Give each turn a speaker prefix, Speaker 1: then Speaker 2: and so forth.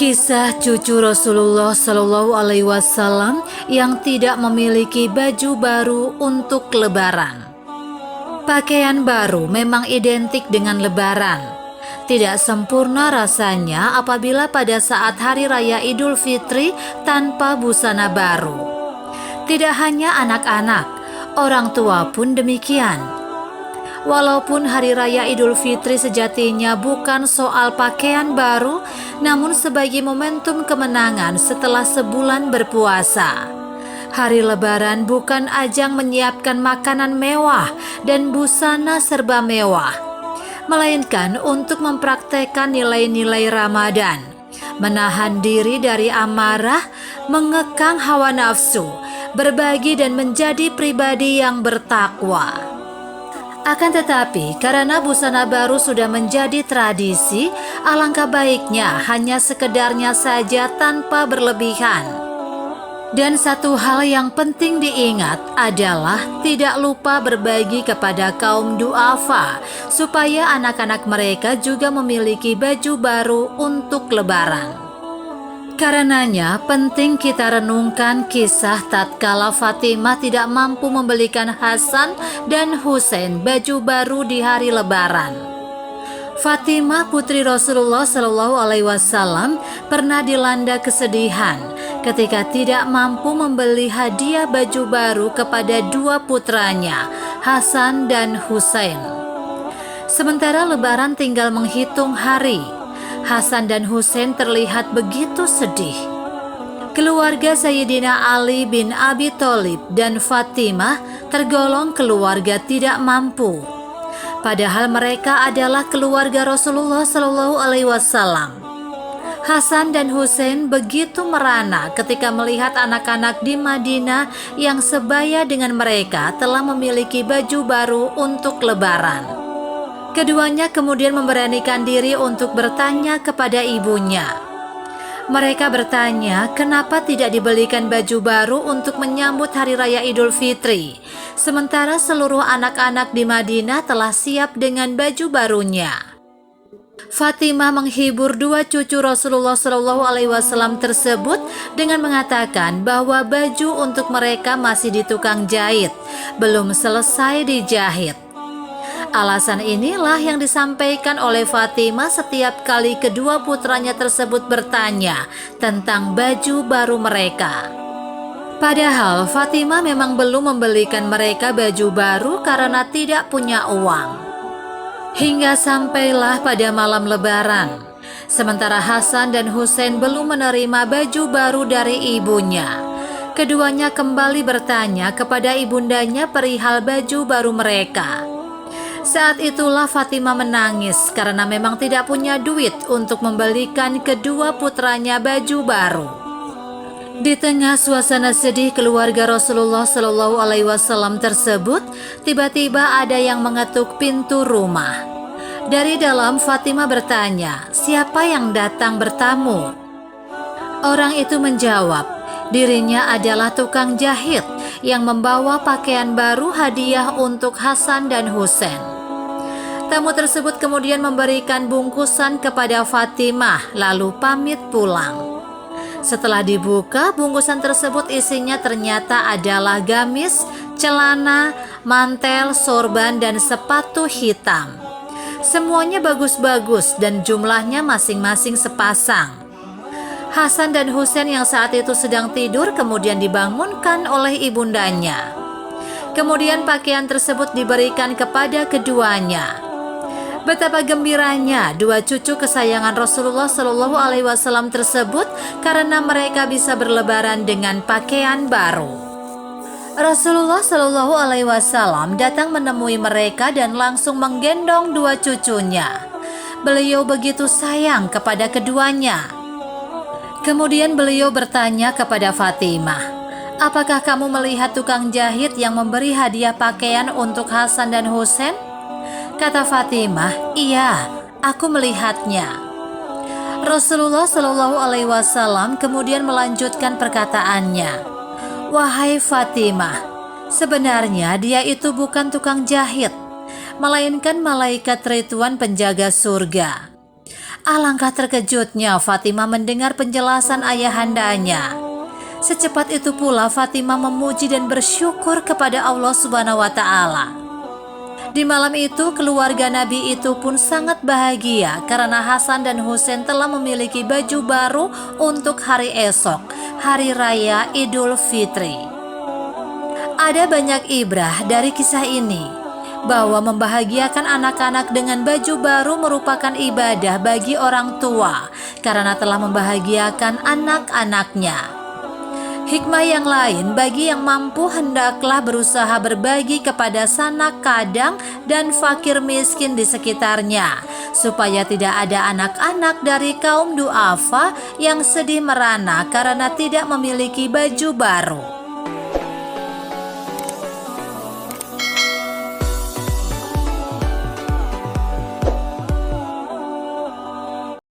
Speaker 1: Kisah cucu Rasulullah Shallallahu Alaihi Wasallam yang tidak memiliki baju baru untuk Lebaran. Pakaian baru memang identik dengan Lebaran. Tidak sempurna rasanya apabila pada saat Hari Raya Idul Fitri tanpa busana baru. Tidak hanya anak-anak, orang tua pun demikian. Walaupun Hari Raya Idul Fitri sejatinya bukan soal pakaian baru, namun sebagai momentum kemenangan setelah sebulan berpuasa. Hari Lebaran bukan ajang menyiapkan makanan mewah dan busana serba mewah, melainkan untuk mempraktekkan nilai-nilai Ramadan, menahan diri dari amarah, mengekang hawa nafsu, berbagi dan menjadi pribadi yang bertakwa. Akan tetapi, karena busana baru sudah menjadi tradisi, alangkah baiknya hanya sekedarnya saja tanpa berlebihan. Dan satu hal yang penting diingat adalah tidak lupa berbagi kepada kaum duafa, supaya anak-anak mereka juga memiliki baju baru untuk Lebaran. Karenanya penting kita renungkan kisah tatkala Fatimah tidak mampu membelikan Hasan dan Husain baju baru di hari Lebaran. Fatimah putri Rasulullah Shallallahu Alaihi Wasallam pernah dilanda kesedihan ketika tidak mampu membeli hadiah baju baru kepada dua putranya, Hasan dan Husain. Sementara Lebaran tinggal menghitung hari, Hasan dan Husain terlihat begitu sedih. Keluarga Sayyidina Ali bin Abi Thalib dan Fatimah tergolong keluarga tidak mampu. Padahal mereka adalah keluarga Rasulullah Shallallahu Alaihi Wasallam. Hasan dan Husain begitu merana ketika melihat anak-anak di Madinah yang sebaya dengan mereka telah memiliki baju baru untuk Lebaran. Keduanya kemudian memberanikan diri untuk bertanya kepada ibunya. Mereka bertanya kenapa tidak dibelikan baju baru untuk menyambut Hari Raya Idul Fitri, sementara seluruh anak-anak di Madinah telah siap dengan baju barunya. Fatimah menghibur dua cucu Rasulullah Shallallahu Alaihi Wasallam tersebut dengan mengatakan bahwa baju untuk mereka masih di tukang jahit, belum selesai dijahit. Alasan inilah yang disampaikan oleh Fatimah setiap kali kedua putranya tersebut bertanya tentang baju baru mereka. Padahal Fatimah memang belum membelikan mereka baju baru karena tidak punya uang. Hingga sampailah pada malam Lebaran, sementara Hasan dan Husain belum menerima baju baru dari ibunya. Keduanya kembali bertanya kepada ibundanya perihal baju baru mereka. Saat itulah Fatimah menangis karena memang tidak punya duit untuk membelikan kedua putranya baju baru. Di tengah suasana sedih keluarga Rasulullah Shallallahu Alaihi Wasallam tersebut, tiba-tiba ada yang mengetuk pintu rumah. Dari dalam Fatimah bertanya, siapa yang datang bertamu? Orang itu menjawab, dirinya adalah tukang jahit yang membawa pakaian baru hadiah untuk Hasan dan Husain. Tamu tersebut kemudian memberikan bungkusan kepada Fatimah lalu pamit pulang. Setelah dibuka, bungkusan tersebut isinya ternyata adalah gamis, celana, mantel, sorban, dan sepatu hitam. Semuanya bagus-bagus dan jumlahnya masing-masing sepasang. Hasan dan Husain yang saat itu sedang tidur kemudian dibangunkan oleh ibundanya. Kemudian pakaian tersebut diberikan kepada keduanya. Betapa gembiranya dua cucu kesayangan Rasulullah Shallallahu Alaihi Wasallam tersebut karena mereka bisa berlebaran dengan pakaian baru. Rasulullah Shallallahu Alaihi Wasallam datang menemui mereka dan langsung menggendong dua cucunya. Beliau begitu sayang kepada keduanya. Kemudian beliau bertanya kepada Fatimah, apakah kamu melihat tukang jahit yang memberi hadiah pakaian untuk Hasan dan Husain? Kata Fatimah, iya, aku melihatnya. Rasulullah Shallallahu Alaihi Wasallam kemudian melanjutkan perkataannya, wahai Fatimah, sebenarnya dia itu bukan tukang jahit, melainkan malaikat Ridwan penjaga surga. Alangkah terkejutnya Fatimah mendengar penjelasan ayahandanya. Secepat itu pula Fatimah memuji dan bersyukur kepada Allah Subhanahu wa Ta'ala. Di malam itu keluarga Nabi itu pun sangat bahagia karena Hasan dan Husain telah memiliki baju baru untuk hari esok, hari raya Idul Fitri. Ada banyak ibrah dari kisah ini, bahwa membahagiakan anak-anak dengan baju baru merupakan ibadah bagi orang tua karena telah membahagiakan anak-anaknya. Hikmah yang lain, bagi yang mampu hendaklah berusaha berbagi kepada sanak kadang dan fakir miskin di sekitarnya, supaya tidak ada anak-anak dari kaum du'afa yang sedih merana karena tidak memiliki baju baru.